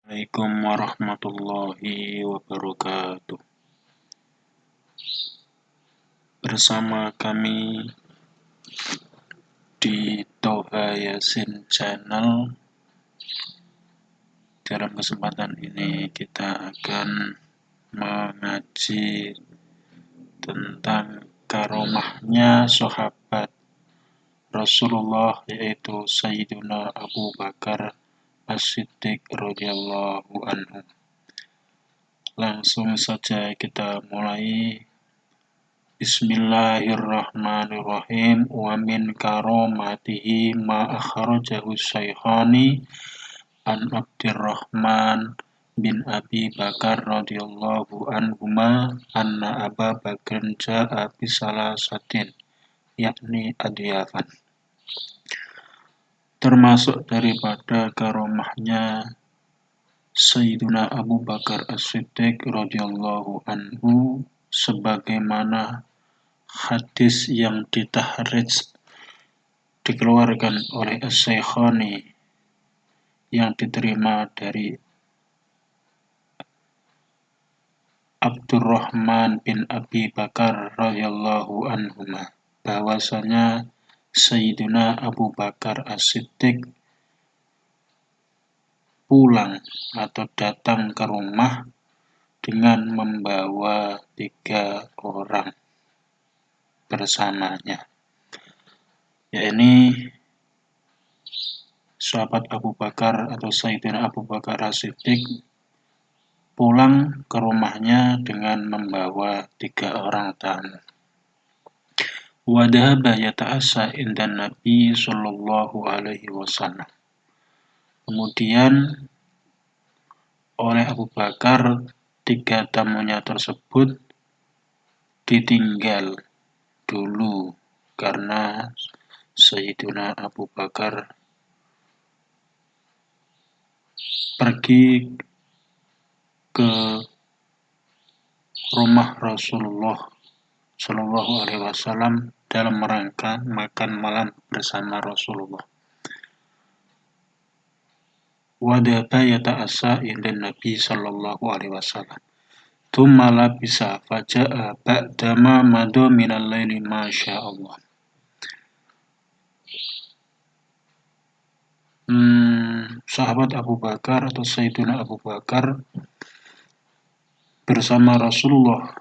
Assalamualaikum warahmatullahi wabarakatuh. Bersama kami di Toha Yasin Channel. Dalam kesempatan ini kita akan mengaji tentang karomahnya sahabat Rasulullah, yaitu Sayyiduna Abu Bakar As-Siddiq radhiyallahu anhu. Langsung saja kita mulai. Bismillahirrahmanirrahim. Wa min karomatihi ma akhrajahu Syaikhani an Abdurrahman bin Abi Bakar radhiyallahu anhuma anna Aba Bakr ja'a bisalasatin, yakni adyafan. Termasuk daripada karomahnya Sayyiduna Abu Bakar As-Siddiq radhiyallahu anhu, sebagaimana hadis yang ditahrij dikeluarkan oleh As-Syekhani yang diterima dari Abdurrahman bin Abi Bakar radhiyallahu anhuma, bahwasanya Sayyidina Abu Bakar As-Siddiq pulang atau datang ke rumah dengan membawa 3 orang bersamanya, yakni sahabat Abu Bakar atau Sayyidina Abu Bakar As-Siddiq pulang ke rumahnya dengan membawa 3 orang tamu. Wa dhahaba yata'assa indan Nabi sallallahu alaihi wasallam. Kemudian oleh Abu Bakar 3 tamunya tersebut ditinggal dulu karena Sayyidina Abu Bakar pergi ke rumah Rasulullah Shallallahu Alaihi Wasallam dalam rangka makan malam bersama Rasulullah. Wadaba yata'assa indan Nabi Shallallahu Alaihi Wasallam. Thumma labisa faja'a ba'dama madu minal laili masya Allah. Sahabat Abu Bakar atau Sayyidina Abu Bakar bersama Rasulullah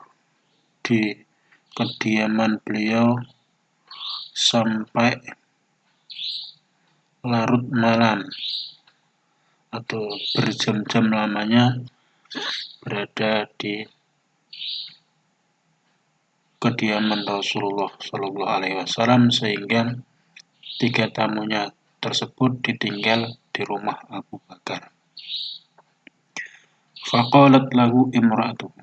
di kediaman beliau sampai larut malam atau berjam-jam lamanya berada di kediaman Rasulullah Shallallahu Alaihi Wasallam, sehingga 3 tamunya tersebut ditinggal di rumah Abu Bakar. Faqalat lahu imra'atuhu.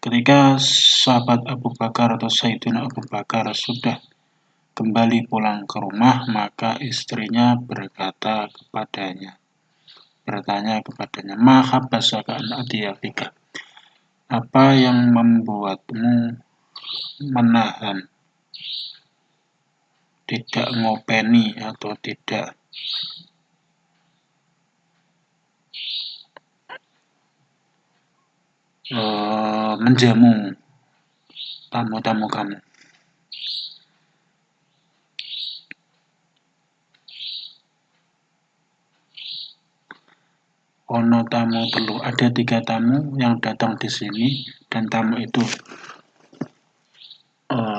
Ketika sahabat Abu Bakar atau Sayyidina Abu Bakar sudah kembali pulang ke rumah, maka istrinya bertanya kepadanya, ma habasaka an adiyafika, apa yang membuatmu menahan, tidak ngopeni atau tidak menjamu tamu-tamu kamu. Ono tamu telu, ada 3 tamu yang datang di sini, dan tamu itu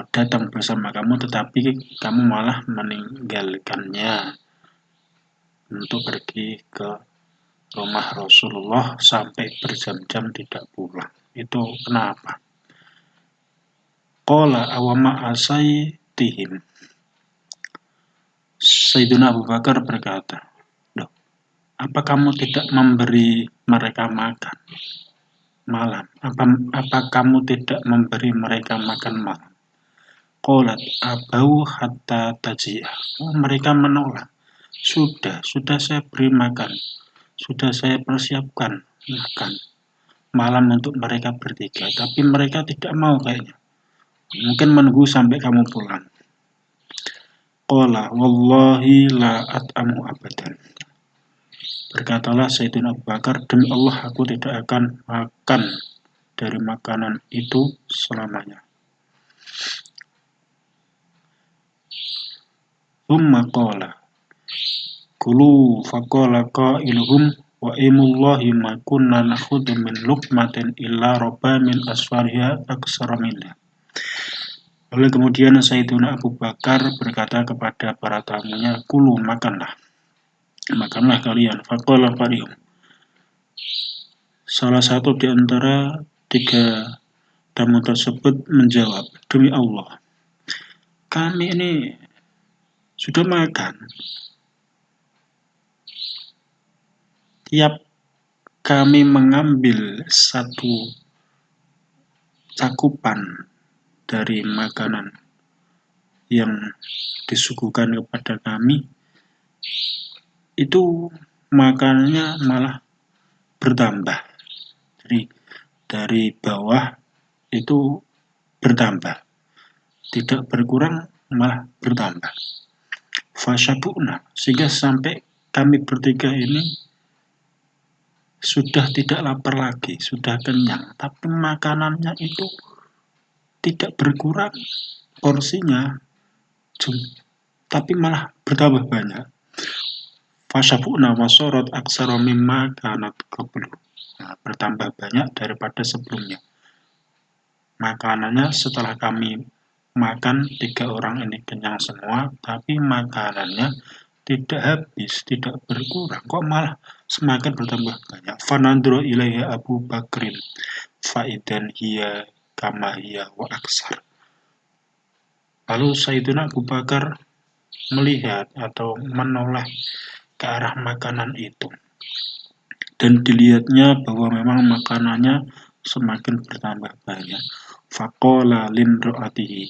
datang bersama kamu, tetapi kamu malah meninggalkannya untuk pergi ke rumah Rasulullah sampai berjam-jam tidak pulang. Itu kenapa? Qala awama asaitihim. Sayyidina Abu Bakar berkata, apa kamu tidak memberi mereka makan malam? Apa kamu tidak memberi mereka makan malam? Qalat abau hatta taji'ah. Mereka menolak. Sudah saya beri makan. Sudah saya persiapkan makan malam untuk mereka bertiga, tapi mereka tidak mau kayaknya. Mungkin menunggu sampai kamu pulang. Qala wallahi la at'amu abadan. Berkatalah Sayyidina Abu Bakar, demi Allah aku tidak akan makan dari makanan itu selamanya. Tsumma qala kulu faqala qailuhum wa imullahi ma kunna nakhudhu min luqmatin illa rabba min asfariha aksara minna. Lalu kemudian Sayyidina Abu Bakar berkata kepada para tamunya, kulu makanlah kalian. Faqala qarihum. Salah satu di antara tiga tamu tersebut menjawab, demi Allah, kami ini sudah makan. Tiap kami mengambil satu cakupan dari makanan yang disuguhkan kepada kami, itu makanannya malah bertambah. Jadi dari bawah itu bertambah, tidak berkurang malah bertambah. Fasyabuna, sehingga sampai kami bertiga ini sudah tidak lapar lagi, sudah kenyang, tapi makanannya itu tidak berkurang porsinya, tapi malah bertambah banyak. Fasyabuna wasorot aksara mimma kanat qablu. Bertambah banyak daripada sebelumnya. Makanannya setelah kami makan, tiga orang ini kenyang semua, tapi makanannya tidak habis, tidak berkurang, kok malah semakin bertambah banyak. Fanandro ilaiha Abu Bakrin faidan hiya kama hiya wa aksar. Lalu Sayyidina Abu Bakar melihat atau menoleh ke arah makanan itu, dan dilihatnya bahwa memang makanannya semakin bertambah banyak. Faqala limro'atihi.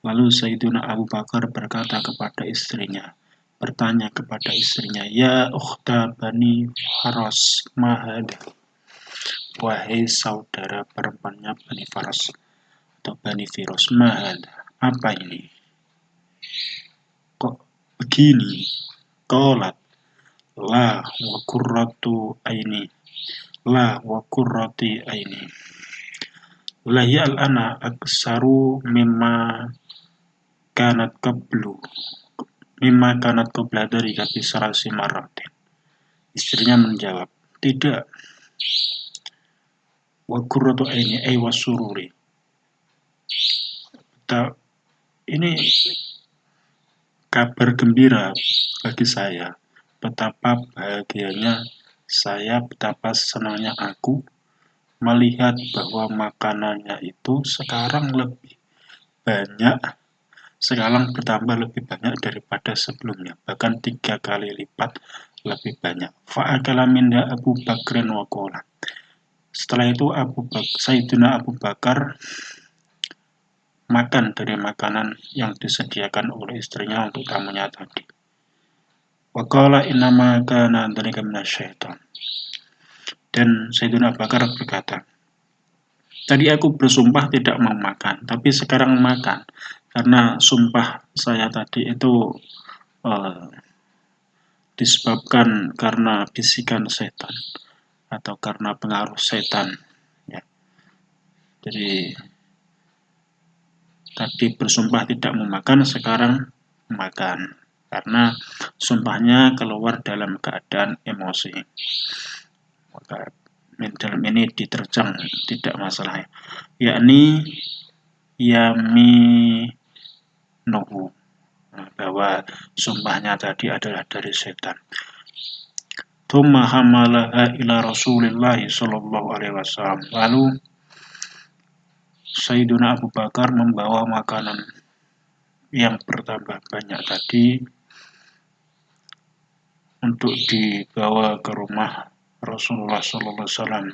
Lalu Sayyidina Abu Bakar berkata kepada istrinya, bertanya kepada istrinya, ya ukhta Bani Faras mahada. Wahai saudara perempuannya Bani Faras atau Bani Firos, mahada, apa ini? Kok begini? Qalat, la wa qurratu aini. La wa qurrati aini. Lahiya al-ana aksaru mimma kanat qablu. Mimma kanat qabla dari kabi sarasi maratin. Istrinya menjawab, tidak. Wa qurratu aini ay wasururi. Ini kabar gembira bagi saya. Betapa bahagianya saya, betapa senangnya aku melihat bahwa makanannya itu sekarang lebih banyak, sekarang bertambah lebih banyak daripada sebelumnya, bahkan 3 kali lipat lebih banyak. Fa'akala minha Abu Bakrin wa qala. Setelah itu Sayyidina Abu Bakar makan dari makanan yang disediakan oleh istrinya untuk tamunya tadi. Wa qala innama kana dzalika minasyaitan. Dan Sayyidina Abu Bakar berkata, tadi aku bersumpah tidak mau makan, tapi sekarang makan. Karena sumpah saya tadi itu disebabkan karena bisikan setan atau karena pengaruh setan. Ya. Jadi tadi bersumpah tidak mau makan, sekarang makan. Karena sumpahnya keluar dalam keadaan emosi. Maka dalam ini diterjang, tidak masalah, yakni yaminuhu, bahwa sumpahnya tadi adalah dari setan. Tsumma hamalaha ila Rasulillah sallallahu alaihi wasallam. Lalu Sayyidina Abu Bakar membawa makanan yang bertambah banyak tadi untuk dibawa ke rumah Rasulullah sallallahu alaihi wasallam,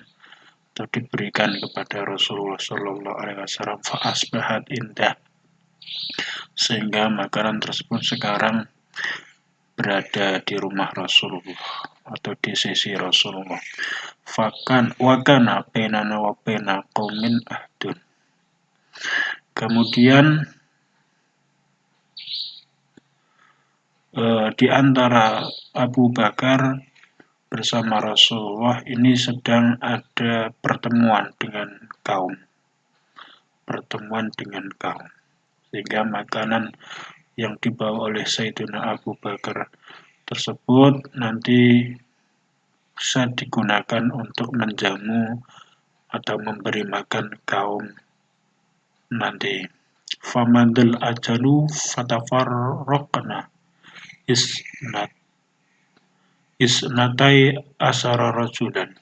atau diberikan kepada Rasulullah sallallahu alaihi wasallam. Fa asbahat indah, sehingga makanan tersebut sekarang berada di rumah Rasulullah atau di sisi Rasulullah. Fakan wakana bainana wa baina qaumin ahdun. Kemudian di antara Abu Bakar bersama Rasulullah ini sedang ada pertemuan dengan kaum. Sehingga makanan yang dibawa oleh Sayyidina Abu Bakar tersebut nanti bisa digunakan untuk menjamu atau memberi makan kaum nanti. Famadul ajalu fatafarraqna isnatai asara rajulan.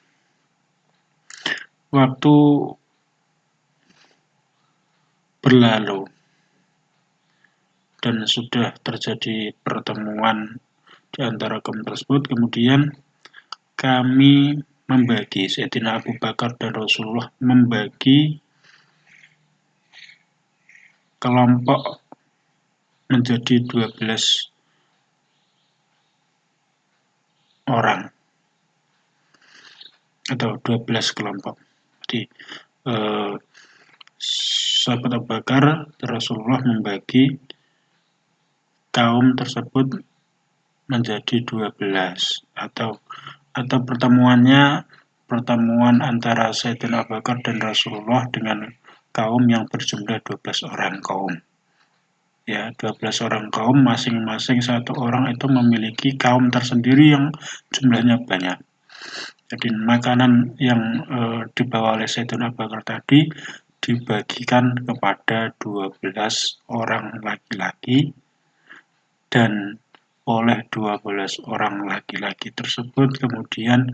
Waktu berlalu dan sudah terjadi pertemuan di antara kaum tersebut, kemudian kami membagi, Sayyidina Abu Bakar dan Rasulullah membagi kelompok menjadi 12 orang atau 12 kelompok. Jadi sahabat Abu Bakar dan Rasulullah membagi kaum tersebut menjadi 12 atau pertemuan antara Sayyidina Abu Bakar dan Rasulullah dengan kaum yang berjumlah 12 orang kaum. Ya, 12 orang kaum, masing-masing satu orang itu memiliki kaum tersendiri yang jumlahnya banyak. Jadi makanan yang dibawa oleh Sayyidina Abu Bakar tadi dibagikan kepada 12 orang laki-laki, dan oleh 12 orang laki-laki tersebut kemudian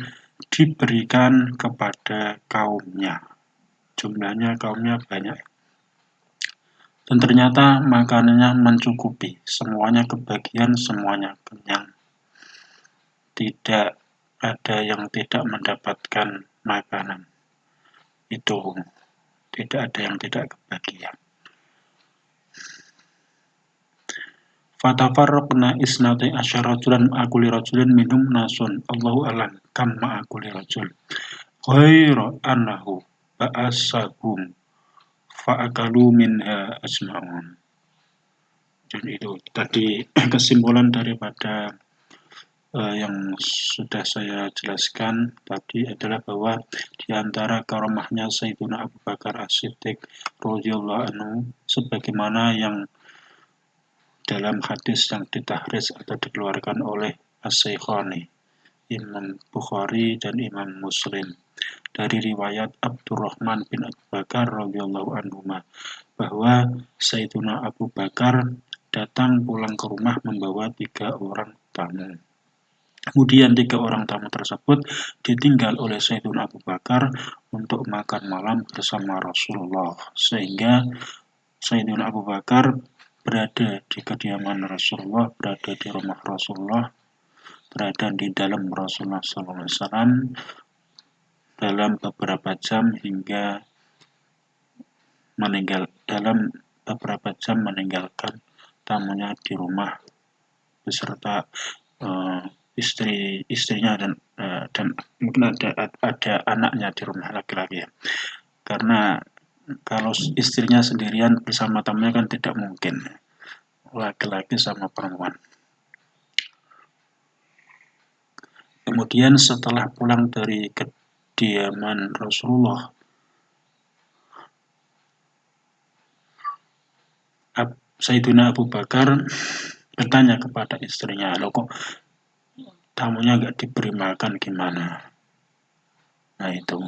diberikan kepada kaumnya. Jumlahnya kaumnya banyak. Dan ternyata makanannya mencukupi, semuanya kebagian, semuanya kenyang. Tidak ada yang tidak mendapatkan makanan. Itu tidak ada yang tidak kebagian. Fatafarraqna isnatai asyara rajulan ma'akuli rajulin minhum nasun Allahu alam kam ma'akuli rajul ghairu annahu ba'asabum fa'akalu minha ajma'un. Dan itu tadi kesimpulan daripada yang sudah saya jelaskan tadi adalah bahwa di antara karomahnya Sayyidina Abu Bakar As-Siddiq radhiyallahu anhu, sebagaimana yang dalam hadis yang ditahris atau dikeluarkan oleh As-Syekhani, Imam Bukhari dan Imam Muslim, dari riwayat Abdurrahman bin Abu Bakar radhiyallahu anhu, bahwa Sayyidina Abu Bakar datang pulang ke rumah membawa 3 orang tamu. Kemudian 3 orang tamu tersebut ditinggal oleh Sayyidina Abu Bakar untuk makan malam bersama Rasulullah, sehingga Sayyidina Abu Bakar berada di kediaman Rasulullah, berada di rumah Rasulullah, berada di dalam Rasulullah SAW dalam beberapa jam hingga meninggalkan tamunya di rumah beserta istrinya dan mungkin ada anaknya di rumah laki-laki, ya. Karena kalau istrinya sendirian bersama tamunya kan tidak mungkin, laki-laki sama perempuan. Kemudian setelah pulang dari kediaman Rasulullah, Sayyidina Abu Bakar bertanya kepada istrinya, "Loh, kok tamunya nggak diberi makan, gimana?" Nah itu,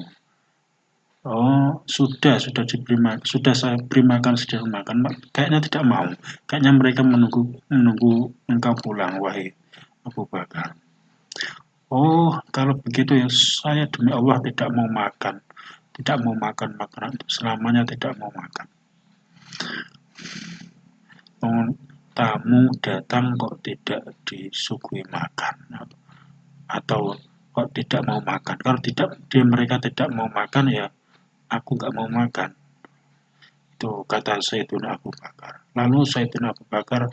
"Oh, sudah diberi makan, sudah saya beri makan, sudah makan." Kayaknya tidak mau, kayaknya mereka menunggu engkau pulang, wahai Abu Bakar. "Oh, kalau begitu ya saya demi Allah tidak mau makan makanan itu, selamanya tidak mau makan." Tamu datang kok tidak disuguhi makan, atau kok tidak mau makan. Kalau mereka tidak mau makan, ya aku nggak mau makan. Itu kata Sayyidina Abu Bakar. Lalu Sayyidina Abu Bakar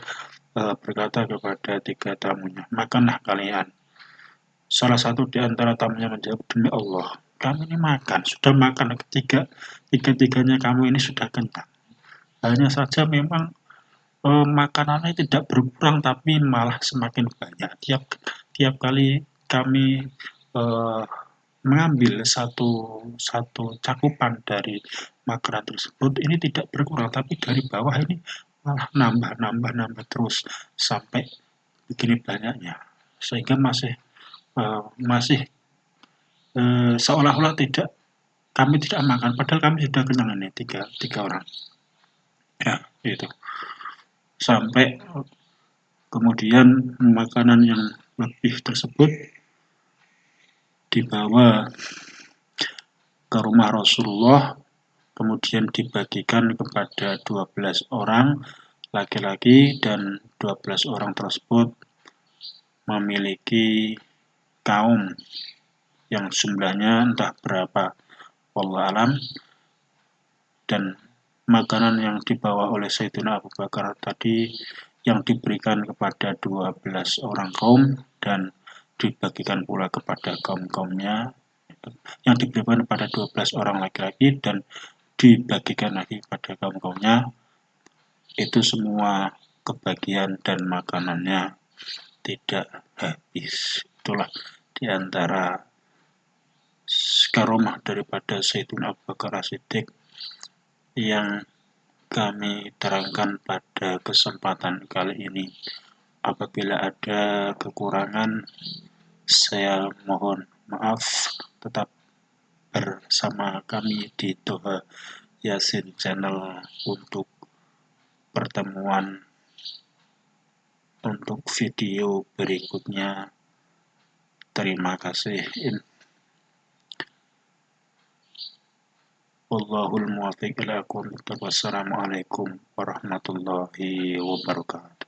berkata kepada 3 tamunya, "Makanlah kalian." Salah satu di antara tamunya menjawab, "Demi Allah, kami ini makan, sudah makan tiga-tiganya, kamu ini sudah kenyang. Hanya saja memang makanannya tidak berkurang, tapi malah semakin banyak. Tiap kali kami eh, mengambil satu cakupan dari makanan tersebut, ini tidak berkurang, tapi dari bawah ini malah nambah terus sampai begini banyaknya, sehingga masih seolah-olah kami tidak makan, padahal kami sudah kenyang ini tiga orang. Ya, itu. Sampai kemudian makanan yang lebih tersebut dibawa ke rumah Rasulullah, kemudian dibagikan kepada 12 orang laki-laki, dan 12 orang tersebut memiliki kaum yang jumlahnya entah berapa, wallahu alam. Dan makanan yang dibawa oleh Sayyidina Abu Bakar tadi yang diberikan kepada 12 orang kaum dan dibagikan pula kepada kaum-kaumnya, yang diberikan kepada 12 orang laki-laki dan dibagikan lagi kepada kaum-kaumnya, itu semua kebagian dan makanannya tidak habis. Itulah diantara karomah daripada Sayyidina Abu Bakar As-Siddiq yang kami terangkan pada kesempatan kali ini. Apabila ada kekurangan, saya mohon maaf. Tetap bersama kami di Toha Yasin Channel untuk pertemuan untuk video berikutnya. Terima kasih. Wallahul muwaffiq ila aqwamit thoriq. Wassalamualaikum warahmatullahi wabarakatuh.